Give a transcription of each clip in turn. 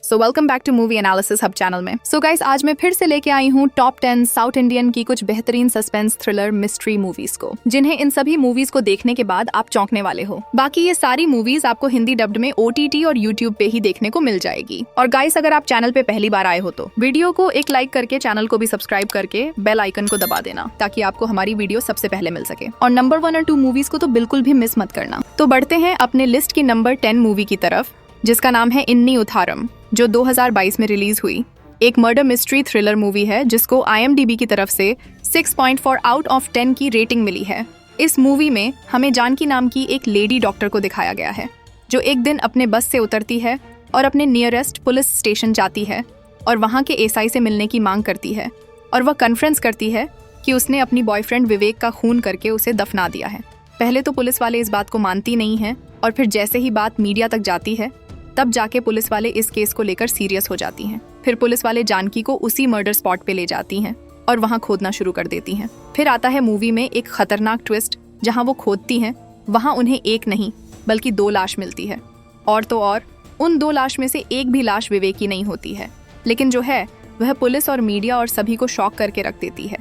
So welcome back to movie analysis hub channel में। So guys, आज मैं फिर से लेके आई हूँ टॉप 10 साउथ इंडियन की कुछ बेहतरीन सस्पेंस थ्रिलर मिस्ट्री मूवीज को, जिन्हें इन सभी मूवीज को देखने के बाद आप चौंकने वाले हो। बाकी ये सारी मूवीज आपको हिंदी डब्ड में OTT और YouTube पे ही देखने को मिल जाएगी। और गाइस, अगर आप चैनल पे पहली बार आए हो तो वीडियो को एक लाइक करके चैनल को भी सब्सक्राइब करके बेल आइकन को दबा देना, ताकि आपको हमारी वीडियो सबसे पहले मिल सके। और नंबर 1 और 2 मूवीज को तो बिल्कुल भी मिस मत करना। तो बढ़ते हैं अपने लिस्ट की नंबर 10 मूवी की तरफ, जिसका नाम है इन्नी उथारम, जो 2022 में रिलीज हुई। एक मर्डर मिस्ट्री थ्रिलर मूवी है जिसको IMDb की तरफ से 6.4 आउट ऑफ 10 की रेटिंग मिली है। इस मूवी में हमें जानकी नाम की एक लेडी डॉक्टर को दिखाया गया है, जो एक दिन अपने बस से उतरती है और अपने नियरेस्ट पुलिस स्टेशन जाती है और वहाँ के SI से मिलने की मांग करती है। और वह कन्फ्रेंस करती है कि उसने अपनी बॉयफ्रेंड विवेक का खून करके उसे दफना दिया है। पहले तो पुलिस वाले इस बात को मानती नहीं हैं, और फिर जैसे ही बात मीडिया तक जाती है, तब जाके पुलिस वाले इस केस को लेकर सीरियस हो जाती हैं। फिर पुलिस वाले जानकी को उसी मर्डर स्पॉट पे ले जाती हैं और वहाँ खोदना शुरू कर देती हैं। फिर आता है मूवी में एक खतरनाक ट्विस्ट, जहाँ वो खोदती हैं, वहाँ उन्हें एक नहीं बल्कि 2 लाश मिलती है। और तो और उन 2 लाश में से एक भी लाश विवेक की नहीं होती है, लेकिन जो है वह पुलिस और मीडिया और सभी को शॉक करके रख देती है।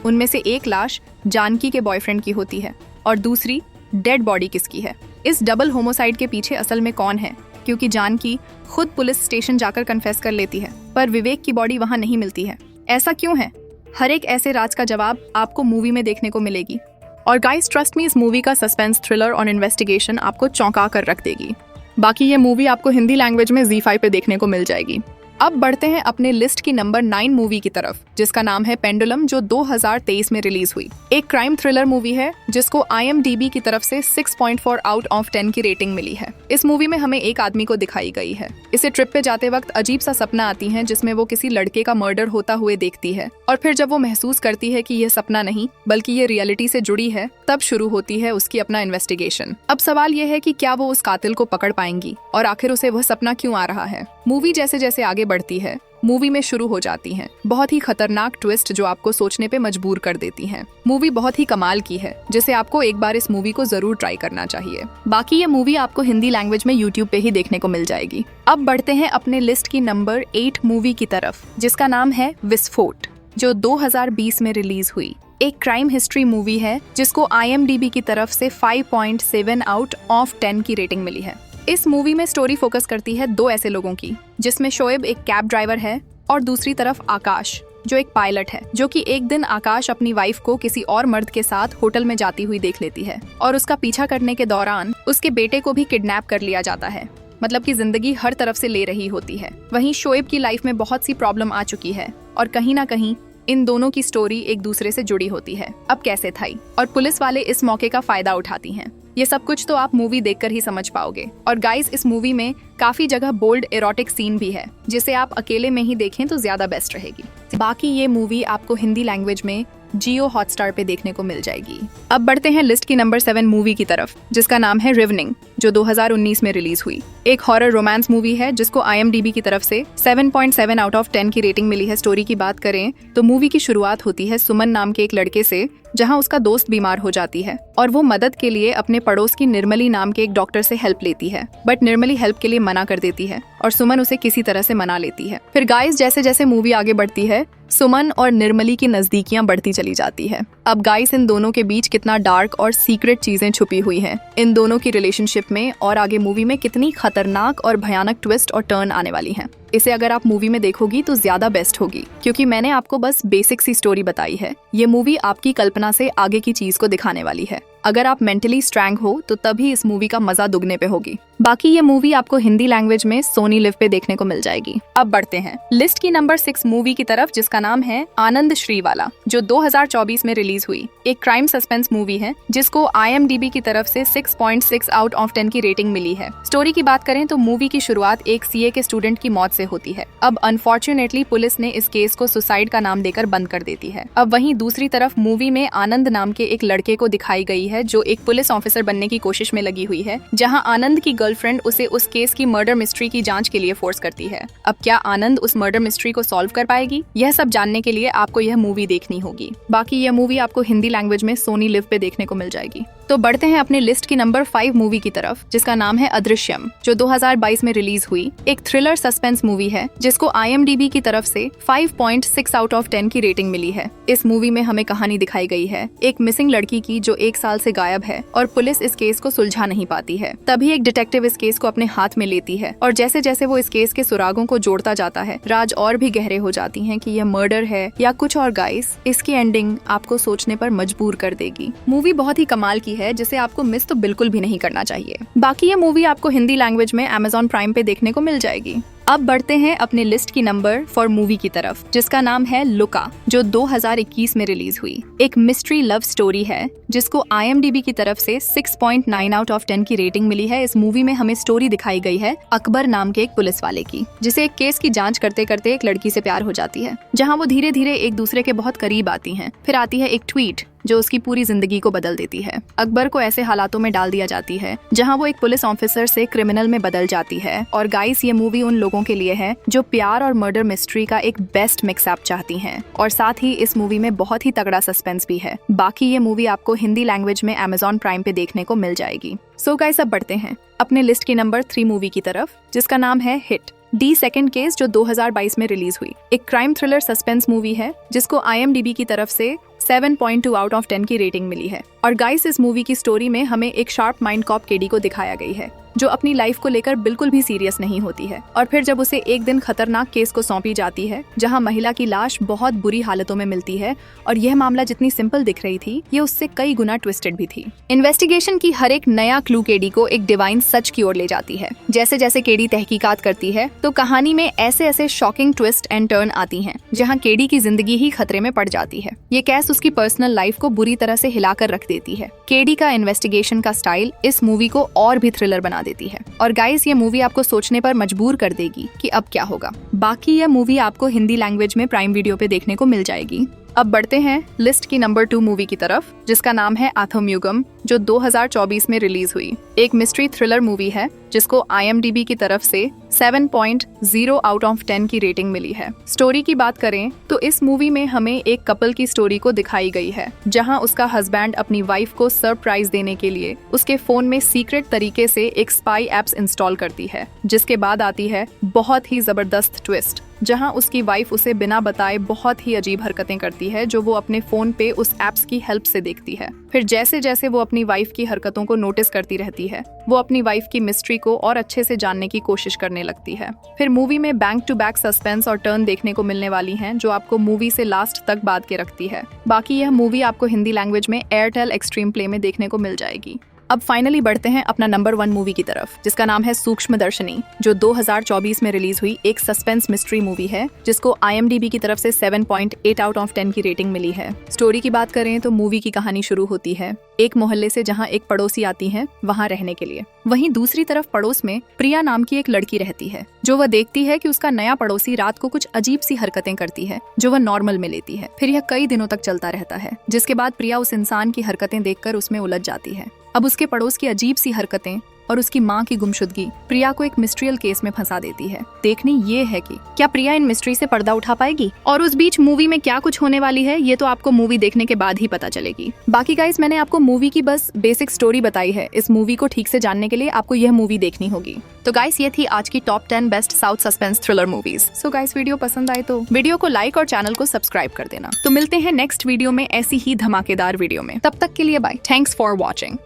उनमें से एक लाश जानकी के बॉयफ्रेंड की होती है और दूसरी डेड बॉडी किसकी है। इस डबल होमोसाइड के पीछे असल में कौन है, क्योंकि जानकी खुद पुलिस स्टेशन जाकर कन्फेस कर लेती है, पर विवेक की बॉडी वहां नहीं मिलती है। ऐसा क्यों है? हर एक ऐसे राज का जवाब आपको मूवी में देखने को मिलेगी। और गाइस, ट्रस्ट मी, इस मूवी का सस्पेंस थ्रिलर और इन्वेस्टिगेशन आपको चौंका कर रख देगी। बाकी ये मूवी आपको हिंदी लैंग्वेज में ZEE5 पे देखने को मिल जाएगी। अब बढ़ते हैं अपने लिस्ट की नंबर 9 मूवी की तरफ, जिसका नाम है पेंडुलम, जो 2023 में रिलीज हुई। एक क्राइम थ्रिलर मूवी है जिसको IMDb की तरफ से 6.4 आउट ऑफ 10 की रेटिंग मिली है। इस मूवी में हमें एक आदमी को दिखाई गई है। इसे ट्रिप पे जाते वक्त अजीब सा सपना आती है, जिसमें वो किसी लड़के का मर्डर होता हुए देखती है। और फिर जब वो महसूस करती है कि यह सपना नहीं बल्कि ये रियलिटी से जुड़ी है, तब शुरू होती है उसकी अपना इन्वेस्टिगेशन। अब सवाल यह है कि क्या वो उस कातिल को पकड़ पाएंगी और आखिर उसे वह सपना क्यों आ रहा है। मूवी जैसे जैसे आगे बढ़ती है, मूवी में शुरू हो जाती हैं बहुत ही खतरनाक ट्विस्ट, जो आपको सोचने पे मजबूर कर देती हैं। मूवी बहुत ही कमाल की है, जिसे आपको एक बार इस मूवी को जरूर ट्राई करना चाहिए। बाकी ये मूवी आपको हिंदी लैंग्वेज में YouTube पे ही देखने को मिल जाएगी। अब बढ़ते हैं अपने लिस्ट की नंबर 8 मूवी की तरफ, जिसका नाम है विस्फोट, जो 2020 में रिलीज हुई। एक क्राइम हिस्ट्री मूवी है जिसको IMDb की तरफ से 5.7 आउट ऑफ 10 की रेटिंग मिली है। इस मूवी में स्टोरी फोकस करती है 2 ऐसे लोगों की, जिसमें शोएब एक कैब ड्राइवर है और दूसरी तरफ आकाश, जो एक पायलट है। जो कि एक दिन आकाश अपनी वाइफ को किसी और मर्द के साथ होटल में जाती हुई देख लेती है, और उसका पीछा करने के दौरान उसके बेटे को भी किडनैप कर लिया जाता है। मतलब कि जिंदगी हर तरफ से ले रही होती है। वहीं शोएब की लाइफ में बहुत सी प्रॉब्लम आ चुकी है, और कहीं ना कहीं इन दोनों की स्टोरी एक दूसरे से जुड़ी होती है। अब कैसे थाई, और पुलिस वाले इस मौके का फायदा उठाती हैं। ये सब कुछ तो आप मूवी देखकर ही समझ पाओगे। और गाइस, इस मूवी में काफी जगह बोल्ड एरोटिक सीन भी है, जिसे आप अकेले में ही देखें तो ज्यादा बेस्ट रहेगी। बाकी ये मूवी आपको हिंदी लैंग्वेज में जियो हॉटस्टार पे देखने को मिल जाएगी। अब बढ़ते हैं लिस्ट की नंबर 7 मूवी की तरफ, जिसका नाम है रिवनिंग, जो 2019 में रिलीज हुई। एक हॉरर रोमांस मूवी है जिसको IMDb की तरफ से 7.7 आउट ऑफ 10 की रेटिंग मिली है। स्टोरी की बात करें तो मूवी की शुरुआत होती है सुमन नाम के एक लड़के से, जहां उसका दोस्त बीमार हो जाती है और वो मदद के लिए अपने पड़ोस की निर्मली नाम के एक डॉक्टर से हेल्प लेती है। बट निर्मली हेल्प के लिए मना कर देती है और सुमन उसे किसी तरह से मना लेती है। फिर गाइस, जैसे जैसे मूवी आगे बढ़ती है, सुमन और निर्मली की नजदीकियां बढ़ती चली जाती है। अब गाइस, इन दोनों के बीच कितना डार्क और सीक्रेट चीजें छुपी हुई हैं इन दोनों की रिलेशनशिप में, और आगे मूवी में कितनी खतरनाक और भयानक ट्विस्ट और टर्न आने वाली हैं। इसे अगर आप मूवी में देखोगी तो ज्यादा बेस्ट होगी, क्योंकि मैंने आपको बस बेसिक सी स्टोरी बताई है। ये मूवी आपकी कल्पना से आगे की चीज को दिखाने वाली है। अगर आप मेंटली स्ट्रॉन्ग हो तो तभी इस मूवी का मजा दुगने पे होगी। बाकी ये मूवी आपको हिंदी लैंग्वेज में सोनी लिव पे देखने को मिल जाएगी। अब बढ़ते हैं लिस्ट की नंबर 6 मूवी की तरफ, जिसका नाम है आनंद श्रीवाला, जो 2024 में रिलीज हुई। एक क्राइम सस्पेंस मूवी है जिसको IMDb की तरफ से 6.6 आउट ऑफ 10 की रेटिंग मिली है। स्टोरी की बात करें तो मूवी की शुरुआत एक CA के स्टूडेंट की मौत से होती है। अब अनफॉर्चुनेटली पुलिस ने इस केस को सुसाइड का नाम देकर बंद कर देती है। अब वहीं दूसरी तरफ मूवी में आनंद नाम के एक लड़के को दिखाई गई है, जो एक पुलिस ऑफिसर बनने की कोशिश में लगी हुई है, जहां आनंद की गर्लफ्रेंड उसे उस केस की मर्डर मिस्ट्री की जांच के लिए फोर्स करती है। अब क्या आनंद उस मर्डर मिस्ट्री को सॉल्व कर पाएगी? यह सब जानने के लिए आपको यह मूवी देखनी होगी। बाकी यह मूवी आपको हिंदी लैंग्वेज में सोनी लिव पे देखने को मिल जाएगी। तो बढ़ते हैं अपनी लिस्ट की नंबर 5 मूवी की तरफ, जिसका नाम है अदृश्यम, जो 2022 में रिलीज हुई एक थ्रिलर सस्पेंस मूवी है, जिसको IMDb की तरफ से 5.6 आउट ऑफ 10 की रेटिंग मिली है। इस मूवी में हमें कहानी दिखाई गई है एक मिसिंग लड़की की जो 1 साल से गायब है और पुलिस इस केस को सुलझा नहीं पाती है। तभी एक डिटेक्टिव इस केस को अपने हाथ में लेती है और जैसे जैसे वो इस केस के सुरागों को जोड़ता जाता है, राज और भी गहरे हो जाती हैं कि यह मर्डर है या कुछ और। गाइस, इसकी एंडिंग आपको सोचने पर मजबूर कर देगी। मूवी बहुत ही कमाल की है, जिसे आपको मिस तो बिल्कुल भी नहीं करना चाहिए। बाकी ये मूवी आपको हिंदी लैंग्वेज में Amazon प्राइम पे देखने को मिल जाएगी। अब बढ़ते हैं अपने लिस्ट की नंबर 4 मूवी की तरफ, जिसका नाम है लुका, जो 2021 में रिलीज हुई एक मिस्ट्री लव स्टोरी है, जिसको IMDb की तरफ से 6.9 आउट ऑफ 10 की रेटिंग मिली है। इस मूवी में हमें स्टोरी दिखाई गई है अकबर नाम के एक पुलिस वाले की, जिसे एक केस की जांच करते करते एक लड़की से प्यार हो जाती है, जहां वो धीरे धीरे एक दूसरे के बहुत करीब आती हैं। फिर आती है एक ट्वीट जो उसकी पूरी जिंदगी को बदल देती है। अकबर को ऐसे हालातों में डाल दिया जाती है जहां वो एक पुलिस ऑफिसर से क्रिमिनल में बदल जाती है। और गाइस, ये मूवी उन लोगों के लिए है जो प्यार और मर्डर मिस्ट्री का एक बेस्ट मिक्सअप चाहती हैं, और साथ ही इस मूवी में बहुत ही तगड़ा सस्पेंस भी है। बाकी ये मूवी आपको हिंदी लैंग्वेज में Amazon प्राइम पे देखने को मिल जाएगी। सो गाइस, अब बढ़ते हैं अपने लिस्ट की नंबर 3 मूवी की तरफ, जिसका नाम है हिट दी सेकंड केस, जो 2022 में रिलीज हुई एक क्राइम थ्रिलर सस्पेंस मूवी है, जिसको IMDb की तरफ से 7.2 आउट ऑफ 10 की रेटिंग मिली है। और गाइस, इस मूवी की स्टोरी में हमें एक शार्प माइंड कॉप केडी को दिखाया गई है, जो अपनी लाइफ को लेकर बिल्कुल भी सीरियस नहीं होती है। और फिर जब उसे एक दिन खतरनाक केस को सौंपी जाती है, जहां महिला की लाश बहुत बुरी हालतों में मिलती है, और यह मामला जितनी सिंपल दिख रही थी, ये उससे कई गुना ट्विस्टेड भी थी। इन्वेस्टिगेशन की हर एक नया क्लू केडी को एक डिवाइन सच की ओर ले जाती है। जैसे जैसे केडी तहकीकात करती है, तो कहानी में ऐसे ऐसे शॉकिंग ट्विस्ट एंड टर्न आती हैं, जहां केडी की जिंदगी ही खतरे में पड़ जाती है। ये केस उसकी पर्सनल लाइफ को बुरी तरह से हिलाकर रख देती है। केडी का इन्वेस्टिगेशन का स्टाइल इस मूवी को और भी थ्रिलर बना देती है। और गाइस, ये मूवी आपको सोचने पर मजबूर कर देगी कि अब क्या होगा। बाकी यह मूवी आपको हिंदी लैंग्वेज में प्राइम वीडियो पे देखने को मिल जाएगी। अब बढ़ते हैं लिस्ट की नंबर 2 मूवी की तरफ, जिसका नाम है आथम युगम, जो 2024 में रिलीज हुई एक मिस्ट्री थ्रिलर मूवी है, जिसको IMDb की तरफ से 7.0 आउट ऑफ 10 की रेटिंग मिली है। स्टोरी की बात करें तो इस मूवी में हमें एक कपल की स्टोरी को दिखाई गई है, जहां उसका हस्बैंड अपनी वाइफ को सरप्राइज देने के लिए उसके फोन में सीक्रेट तरीके से एक स्पाई एप्स इंस्टॉल करती है, जिसके बाद आती है बहुत ही जबरदस्त ट्विस्ट, जहां उसकी वाइफ उसे बिना बताए बहुत ही अजीब हरकतें करती है, जो वो अपने फोन पे उस एप्स की हेल्प से देखती है। फिर जैसे जैसे वो अपनी वाइफ की हरकतों को नोटिस करती रहती है, वो अपनी वाइफ की मिस्ट्री को और अच्छे से जानने की कोशिश करने लगती है। फिर मूवी में बैक टू बैक सस्पेंस और टर्न देखने को मिलने वाली हैं, जो आपको मूवी से लास्ट तक बांध के रखती है। बाकी यह मूवी आपको हिंदी लैंग्वेज में एयरटेल एक्सट्रीम प्ले में देखने को मिल जाएगी। अब फाइनली बढ़ते हैं अपना नंबर 1 मूवी की तरफ, जिसका नाम है सूक्ष्मदर्शनी, जो 2024 में रिलीज हुई एक सस्पेंस मिस्ट्री मूवी है, जिसको IMDb की तरफ से 7.8 आउट ऑफ 10 की रेटिंग मिली है। स्टोरी की बात करें तो मूवी की कहानी शुरू होती है एक मोहल्ले से, जहां एक पड़ोसी आती है वहां रहने के लिए। वहीं दूसरी तरफ पड़ोस में प्रिया नाम की एक लड़की रहती है, जो वह देखती है कि उसका नया पड़ोसी रात को कुछ अजीब सी हरकतें करती है, जो वह नॉर्मल में लेती है। फिर यह कई दिनों तक चलता रहता है, जिसके बाद प्रिया उस इंसान की हरकतें देखकर उसमें उलझ जाती है। अब उसके पड़ोस की अजीब सी हरकतें और उसकी माँ की गुमशुदगी प्रिया को एक मिस्ट्रियल केस में फंसा देती है। देखनी ये है कि क्या प्रिया इन मिस्ट्री से पर्दा उठा पाएगी, और उस बीच मूवी में क्या कुछ होने वाली है, ये तो आपको मूवी देखने के बाद ही पता चलेगी। बाकी गाइस, मैंने आपको मूवी की बस बेसिक स्टोरी बताई है। इस मूवी को ठीक से जानने के लिए आपको यह मूवी देखनी होगी। तो गाइस, ये थी आज की top 10 best south suspense thriller movies. So guys, video पसंद आए तो वीडियो को लाइक और चैनल को सब्सक्राइब कर देना। तो मिलते हैं नेक्स्ट वीडियो में ऐसी ही धमाकेदार वीडियो में। तब तक के लिए बाय। Thanks for watching.